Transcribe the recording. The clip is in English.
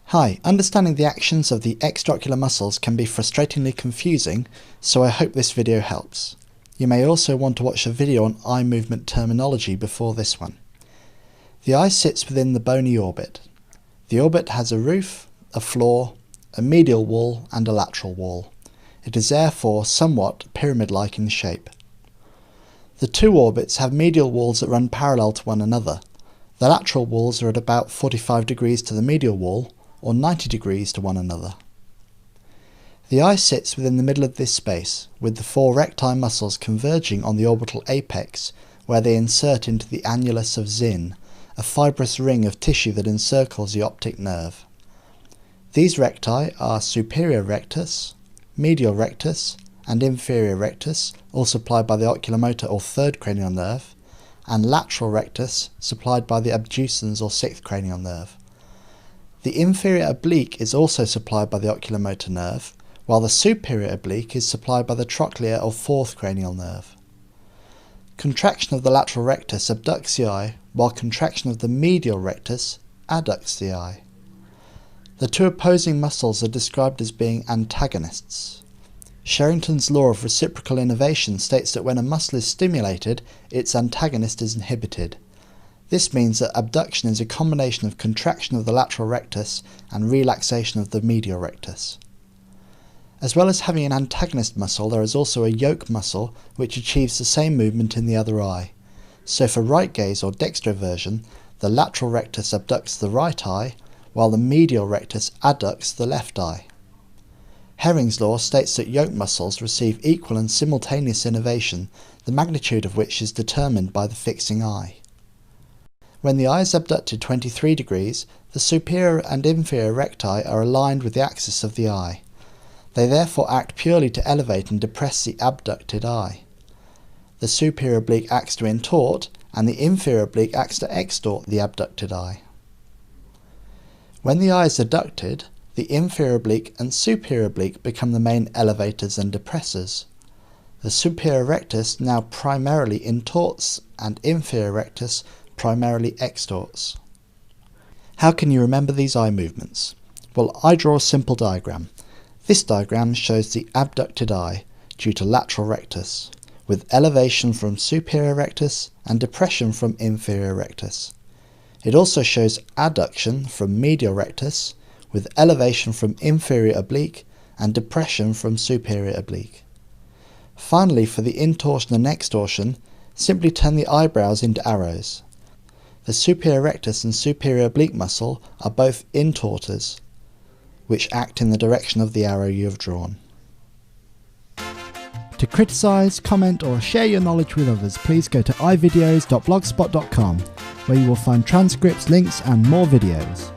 Hi, understanding the actions of the extraocular muscles can be frustratingly confusing, so I hope this video helps. You may also want to watch a video on eye movement terminology before this one. The eye sits within the bony orbit. The orbit has a roof, a floor, a medial wall and a lateral wall. It is therefore somewhat pyramid-like in shape. The two orbits have medial walls that run parallel to one another. The lateral walls are at about 45 degrees to the medial wall, or 90 degrees to one another. The eye sits within the middle of this space, with the four recti muscles converging on the orbital apex, where they insert into the annulus of Zinn, a fibrous ring of tissue that encircles the optic nerve. These recti are superior rectus, medial rectus, and inferior rectus, all supplied by the oculomotor or third cranial nerve, and lateral rectus, supplied by the abducens or sixth cranial nerve. The inferior oblique is also supplied by the oculomotor nerve, while the superior oblique is supplied by the trochlear or fourth cranial nerve. Contraction of the lateral rectus abducts the eye, while contraction of the medial rectus adducts the eye. The two opposing muscles are described as being antagonists. Sherrington's law of reciprocal innervation states that when a muscle is stimulated, its antagonist is inhibited. This means that abduction is a combination of contraction of the lateral rectus and relaxation of the medial rectus. As well as having an antagonist muscle, there is also a yoke muscle which achieves the same movement in the other eye. So for right gaze or dextroversion, the lateral rectus abducts the right eye, while the medial rectus adducts the left eye. Herring's law states that yoke muscles receive equal and simultaneous innervation, the magnitude of which is determined by the fixing eye. When the eye is abducted 23 degrees, the superior and inferior recti are aligned with the axis of the eye. They therefore act purely to elevate and depress the abducted eye. The superior oblique acts to intort, and the inferior oblique acts to extort the abducted eye. When the eye is adducted, the inferior oblique and superior oblique become the main elevators and depressors. The superior rectus now primarily intorts, and inferior rectus primarily extorts. How can you remember these eye movements? Well, I draw a simple diagram. This diagram shows the abducted eye due to lateral rectus, with elevation from superior rectus and depression from inferior rectus. It also shows adduction from medial rectus, with elevation from inferior oblique and depression from superior oblique. Finally, for the intorsion and extorsion, simply turn the eyebrows into arrows. The superior rectus and superior oblique muscle are both intorters, which act in the direction of the arrow you have drawn. To criticise, comment or share your knowledge with others, please go to ivideos.blogspot.com, where you will find transcripts, links and more videos.